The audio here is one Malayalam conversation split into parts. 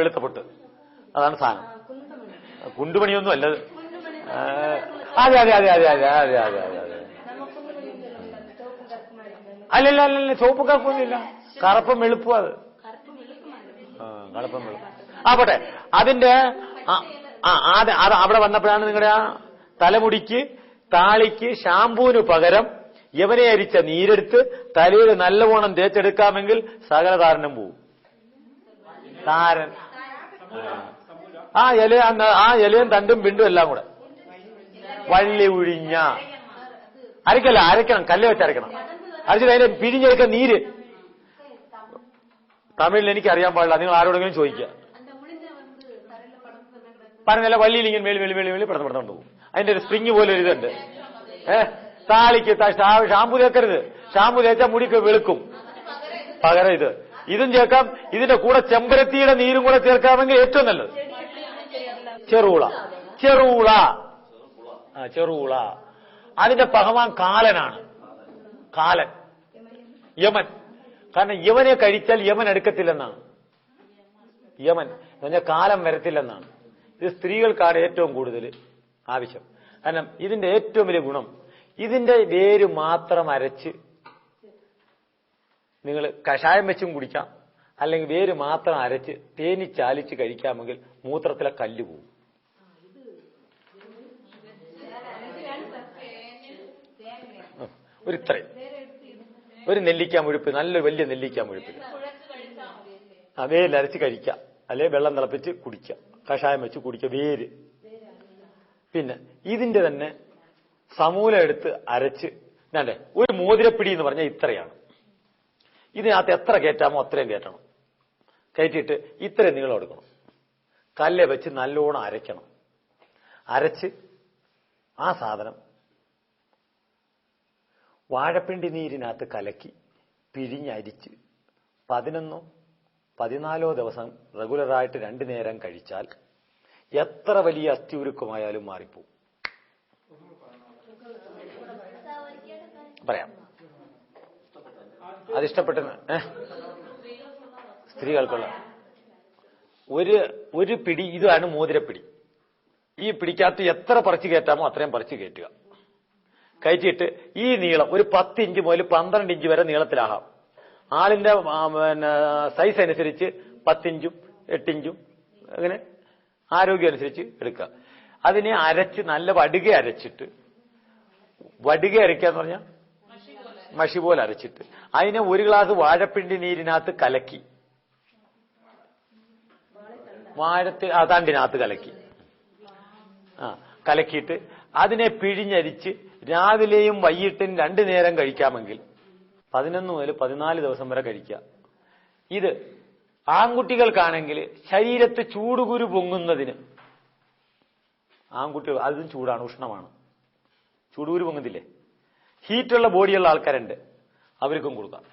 വെളുത്ത പൊട്ട്, അതാണ് സാധനം. കുണ്ടുമണിയൊന്നും അല്ലത്. അതെ അതെ അതെ അതെ അതെ അതെ അതെ അതെ അതെ അല്ലല്ല അല്ലല്ല, ചുവപ്പ് കറുപ്പൊന്നുമില്ല, കറുപ്പും വെളുപ്പും. അത് കറുപ്പും വെളുപ്പും. പോട്ടെ. അതിന്റെ അത് അവിടെ വന്നപ്പോഴാണ് നിങ്ങളുടെ ആ തലമുടിക്ക് താളിക്ക് ഷാമ്പൂവിന് പകരം യവനെ അരിച്ച നീരെടുത്ത് തലയിൽ നല്ലവണ്ണം തേച്ചെടുക്കാമെങ്കിൽ സകല താരനും പോവും. താരൻ ആ ഇലയും തണ്ടും പിണ്ടും എല്ലാം കൂടെ വള്ളി ഉഴിഞ്ഞ അരക്കണം, കല്ല് വെച്ച് അരക്കണം. അരച്ചിട്ട് അതിന്റെ പിഴിഞ്ഞെടുക്കാൻ നീര്. തമിഴിൽ എനിക്ക് അറിയാൻ പാടില്ല, നിങ്ങൾ ആരോടെങ്കിലും ചോദിക്കുക. പറഞ്ഞല്ല, വള്ളിയിൽ ഇങ്ങനെ വെളി പടർന്നു പോകും. അതിന്റെ ഒരു സ്പ്രിങ് പോലെ ഒരു ഇതുണ്ട്. താളിക്ക് ഷാമ്പു തേക്കരുത്. ഷാമ്പു തേച്ചാൽ മുടിക്ക് വെളുക്കും. പകരം ഇതും ചേർക്കാം. ഇതിന്റെ കൂടെ ചെമ്പരത്തിയുടെ നീരും കൂടെ ചേർക്കാമെങ്കിൽ ഏറ്റവും നല്ലത്. ചെറുള അതിന്റെ ഭഗവാൻ കാലനാണ്. കാലൻ, യമൻ. കാരണം യമനെ കഴിച്ചാൽ യമൻ എടുക്കത്തില്ലെന്നാണ്. യമൻ എന്ന് പറഞ്ഞാൽ കാലം വരത്തില്ലെന്നാണ്. ഇത് സ്ത്രീകൾക്കാണ് ഏറ്റവും കൂടുതൽ ആവശ്യം. കാരണം ഇതിന്റെ ഏറ്റവും വലിയ ഗുണം, ഇതിന്റെ വേര് മാത്രം അരച്ച് നിങ്ങൾ കഷായം വെച്ചും കുടിക്കാം, അല്ലെങ്കിൽ വേര് മാത്രം അരച്ച് തേനിച്ചാലിച്ച് കഴിക്കാമെങ്കിൽ മൂത്രത്തിലെ കല്ല് പോകും. ഒരു നെല്ലിക്കാ മുഴുപ്പ്, നല്ലൊരു വലിയ നെല്ലിക്കാ മുഴുപ്പ് വേരിലരച്ച് കഴിക്കാം, അല്ലെ വെള്ളം തിളപ്പിച്ച് കുടിക്കാം, കഷായം വെച്ച് കുടിക്കുക വേര്. പിന്നെ ഇതിന്റെ തന്നെ സമൂലം എടുത്ത് അരച്ച് വേണ്ടേ, ഒരു മോതിരപ്പിടി എന്ന് പറഞ്ഞാൽ ഇത്രയാണ്. ഇതിനകത്ത് എത്ര കയറ്റാമോ അത്രയും കയറ്റണം. കയറ്റിയിട്ട് ഇത്രയും നീളം എടുക്കണം. കല്ല് വെച്ച് നല്ലോണം അരയ്ക്കണം. അരച്ച് ആ സാധനം വാഴപ്പിണ്ടി നീരിനകത്ത് കലക്കി പിഴിഞ്ഞരിച്ച് 11-14 ദിവസം റെഗുലറായിട്ട് 2 നേരം കഴിച്ചാൽ എത്ര വലിയ അസ്ഥി ഉരുക്കമായാലും മാറിപ്പോവും. പറയാം, അതിഷ്ടപ്പെട്ട സ്ത്രീകൾക്കുള്ള ഒരു പിടി ഇതാണ് മോതിരപ്പിടി. ഈ പിടിക്കകത്ത് എത്ര പറിച്ചു കയറ്റാമോ അത്രയും പറിച്ചു കയറ്റുക. കയറ്റിയിട്ട് ഈ നീളം ഒരു 10 ഇഞ്ച് മുതൽ 12 ഇഞ്ച് വരെ നീളത്തിലാകാം. ആളിന്റെ സൈസ് അനുസരിച്ച് 10 ഇഞ്ചും 8 ഇഞ്ചും അങ്ങനെ ആരോഗ്യം അനുസരിച്ച് എടുക്കുക. അതിനെ അരച്ച് നല്ല വടുക അരച്ചിട്ട്, വടുക അരയ്ക്കാന്ന് പറഞ്ഞാൽ മഷി പോലെ അരച്ചിട്ട് അതിനെ 1 ഗ്ലാസ് വാഴപ്പിണ്ടി നീരിനകത്ത് കലക്കി, തണ്ടിനകത്ത് കലക്കിയിട്ട് അതിനെ പിഴിഞ്ഞരിച്ച് രാവിലെയും വൈകിട്ടും 2 നേരം കഴിക്കാമെങ്കിൽ 11 മുതൽ 14 ദിവസം വരെ കഴിക്കുക. ഇത് ആൺകുട്ടികൾക്കാണെങ്കിൽ ശരീരത്ത് ചൂടുകുരു പൊങ്ങുന്നതിന്, ആൺകുട്ടികൾ അതും ചൂടാണ്, ഉഷ്ണമാണ്, ചൂടുകുരു പൊങ്ങുന്നില്ലേ, ഹീറ്റുള്ള ബോഡിയുള്ള ആൾക്കാരുണ്ട്, അവർക്കും കൊടുക്കാം.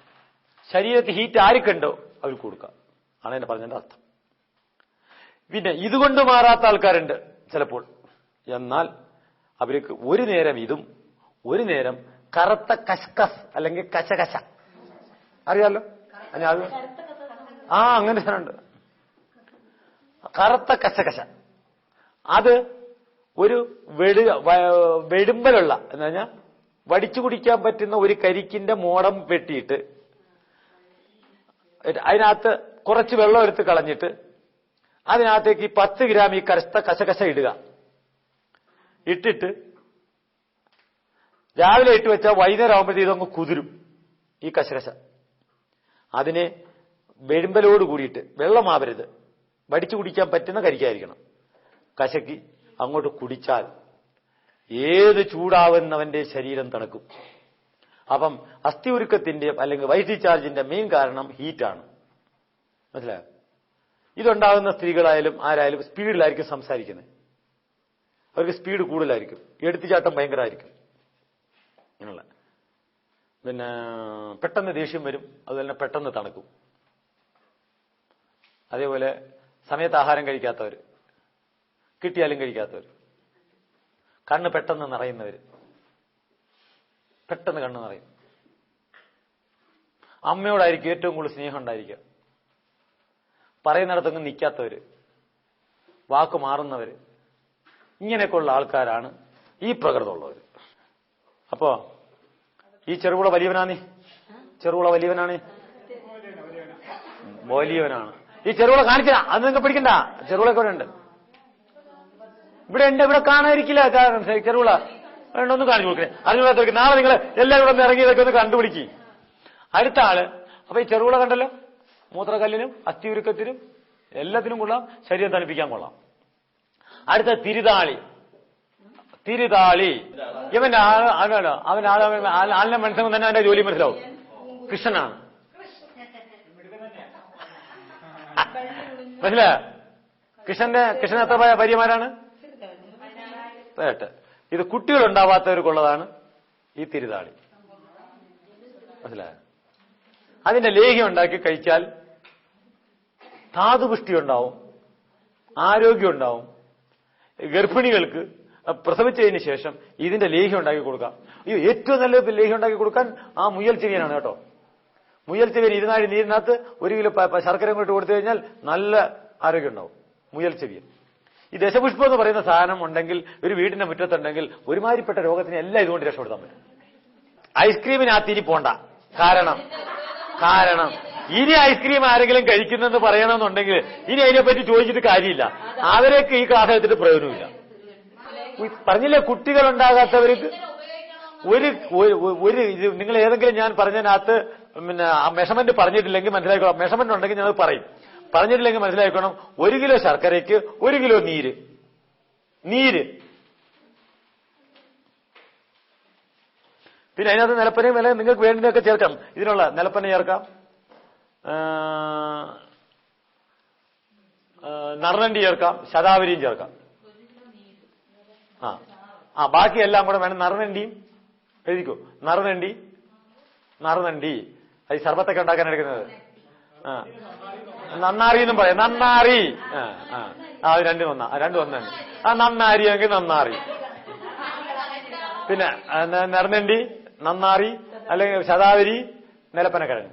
ശരീരത്തിൽ ഹീറ്റ് ആർക്കുണ്ടോ അവർക്ക് കൊടുക്കാം, ആണ് എന്നെ പറഞ്ഞതിന്റെ അർത്ഥം. പിന്നെ ഇതുകൊണ്ട് മാറാത്ത ആൾക്കാരുണ്ട് ചിലപ്പോൾ. എന്നാൽ അവർക്ക് 1 നേരം ഇതും 1 നേരം കറുത്ത കസ്കസ് അല്ലെങ്കിൽ കശകശ, അറിയാലോ അങ്ങനെ സാധനമുണ്ട്, കറുത്ത കശകശ. അത് ഒരു വെടുമ്പലുള്ള എന്ന് പറഞ്ഞാൽ വടിച്ചു കുടിക്കാൻ പറ്റുന്ന ഒരു കരിക്കിന്റെ മോടം വെട്ടിയിട്ട് അതിനകത്ത് കുറച്ച് വെള്ളം എടുത്ത് കളഞ്ഞിട്ട് അതിനകത്തേക്ക് 10 ഗ്രാം ഈ കറുത്ത കശകശ ഇടുക. ഇട്ടിട്ട് രാവിലെ ഇട്ട് വെച്ചാൽ വൈകുന്നേരം ആകുമ്പോഴത്തേക്ക് ഇതങ്ങ് കുതിരും ഈ കശകശ. അതിനെ വെടുമ്പലോട് കൂടിയിട്ട്, വെള്ളമാവരുത്, വടിച്ചു കുടിക്കാൻ പറ്റുന്ന കരിക്കായിരിക്കണം, കശക്കി അങ്ങോട്ട് കുടിച്ചാൽ ഏത് ചൂടാവുന്നവന്റെ ശരീരം തണുക്കും. അപ്പം അസ്ഥി ഉരുക്കത്തിന്റെ അല്ലെങ്കിൽ വൈറ്റ് ചാർജിന്റെ മെയിൻ കാരണം ഹീറ്റാണ്. മനസ്സിലായോ? ഇതുണ്ടാകുന്ന സ്ത്രീകളായാലും ആരായാലും സ്പീഡിലായിരിക്കും സംസാരിക്കുന്നത്, അവർക്ക് സ്പീഡ് കൂടുതലായിരിക്കും, എടുത്തുചാട്ടം ഭയങ്കരമായിരിക്കും. ഇങ്ങനെയുള്ള പിന്നെ പെട്ടെന്ന് ദേഷ്യം വരും, അതുപോലെ തന്നെ പെട്ടെന്ന് തണുക്കും. അതേപോലെ സമയത്ത് ആഹാരം കഴിക്കാത്തവർ, കിട്ടിയാലും കഴിക്കാത്തവർ, കണ്ണ് പെട്ടെന്ന് നിറയുന്നവർ, പെട്ടെന്ന് കണ്ണ് നിറയും. അമ്മയോടായിരിക്കും ഏറ്റവും കൂടുതൽ സ്നേഹം ഉണ്ടായിരിക്കുക. പറയുന്നിടത്തൊന്നും നിൽക്കാത്തവര്, വാക്ക് മാറുന്നവര്, ഇങ്ങനെയൊക്കെയുള്ള ആൾക്കാരാണ് ഈ പ്രകൃതമുള്ളവർ. അപ്പോ ഈ ചെറുപുള വലിയവനാണ്, ചെറുപുള വലിയവനാണ്, വലിയവനാണ്. ഈ ചെറുപുള കാണിച്ചാ അത് നിങ്ങൾക്ക് പിടിക്കണ്ട. ചെറുപുളൊക്കെ ഇവിടെ ഉണ്ട്, ഇവിടെ ഉണ്ട്, ഇവിടെ കാണാതിരിക്കില്ല. ചെറുപുള ഒന്നും കാണിച്ചു കൊടുക്കണേ. അതിനുള്ളവർക്ക് നാളെ നിങ്ങൾ എല്ലാവരും ഇവിടെ ഇറങ്ങിയതൊക്കെ ഒന്ന് കണ്ടുപിടിക്കും. അടുത്ത ആള് അപ്പൊ ഈ ചെറുപുള കണ്ടല്ലോ, മൂത്രക്കല്ലിനും അസ്ഥിയുരുക്കത്തിനും എല്ലാത്തിനും കൊള്ളാം, ശരീരം തണുപ്പിക്കാൻ കൊള്ളാം. അടുത്ത തിരുതാളി. തിരുതാളി ഇവന്റെ ആളിനെ മനസ്സിലാകും തന്നെ അവന്റെ ജോലി മനസ്സിലാവും. കൃഷ്ണനാണ്, മനസ്സിലായ? കൃഷ്ണൻ എത്ര ഭാര്യമാരാണ്? 8. ഇത് കുട്ടികളുണ്ടാവാത്തവർക്കുള്ളതാണ് ഈ തിരുതാളി, മനസ്സിലായ? അതിന്റെ ലേഹ്യം ഉണ്ടാക്കി കഴിച്ചാൽ ധാതുപുഷ്ടി ഉണ്ടാവും, ആരോഗ്യം ഉണ്ടാവും. ഗർഭിണികൾക്ക് പ്രസവിച്ചതിന് ശേഷം ഇതിന്റെ ലേഹ്യം ഉണ്ടാക്കി കൊടുക്കാം. ഏറ്റവും നല്ല ലേഹ്യം ഉണ്ടാക്കി കൊടുക്കാൻ ആ മുയൽ ചെവിയനാണ് കേട്ടോ. മുയൽ ചെവിയൻ 20 നീരിനകത്ത് 1 കിലോ ശർക്കര കൊണ്ട് കൊടുത്തു കഴിഞ്ഞാൽ നല്ല ആരോഗ്യം ഉണ്ടാവും. മുയൽ ചെവിയൻ. ഈ ദശപുഷ്പം എന്ന് പറയുന്ന സാധനം ഉണ്ടെങ്കിൽ ഒരു വീടിന്റെ മുറ്റത്തുണ്ടെങ്കിൽ ഒരുമാതിരിപ്പെട്ട രോഗത്തിന് എല്ലാം ഇതുകൊണ്ട് രക്ഷപ്പെടുത്താൻ പറ്റും. ഐസ്ക്രീമിനകത്ത് ഇനി പോണ്ട. കാരണം ഇനി ഐസ്ക്രീം ആരെങ്കിലും കഴിക്കുന്നെന്ന് പറയണമെന്നുണ്ടെങ്കിൽ ഇനി അതിനെപ്പറ്റി ചോദിച്ചിട്ട് കാര്യമില്ല. അവരൊക്കെ ഈ ക്ലാസ് എടുത്തിട്ട് പ്രയോജനമില്ല. പറഞ്ഞില്ലേ, കുട്ടികളുണ്ടാകാത്തവർക്ക് ഒരു ഇത് നിങ്ങൾ ഏതെങ്കിലും ഞാൻ പറഞ്ഞതിനകത്ത് പിന്നെ ആ മെഷർമെന്റ് പറഞ്ഞിട്ടില്ലെങ്കിൽ മനസ്സിലാക്കണം. മെഷർമെന്റ് ഉണ്ടെങ്കിൽ ഞാൻ പറയും, പറഞ്ഞിട്ടില്ലെങ്കിൽ മനസ്സിലാക്കണം. 1 കിലോ ശർക്കരയ്ക്ക് 1 കിലോ നീര്. പിന്നെ അതിനകത്ത് നിലപ്പനയും വില നിങ്ങൾക്ക് വേണ്ടതൊക്കെ ചേർക്കാം. ഇതിനുള്ള നിലപ്പന ചേർക്കാം, നറുനണ്ടി ചേർക്കാം, ശതാവരിയും ചേർക്കാം. ബാക്കി എല്ലാം കൂടെ വേണം. നറുനണ്ടിയും എഴുതിക്കോ. നറുനണ്ടി അത് സർബത്തൊക്കെ ഉണ്ടാക്കാൻ എടുക്കുന്നത്. നന്നാറി എന്നും പറയാം. നന്നാറി. അത് രണ്ടും ഒന്നാണ്. നന്നാരി എങ്കിൽ നന്നാറി. പിന്നെ നറുനണ്ടി, നന്നാറി, അല്ലെങ്കിൽ ശതാവരി, നിലപ്പനക്കിഴങ്ങ്.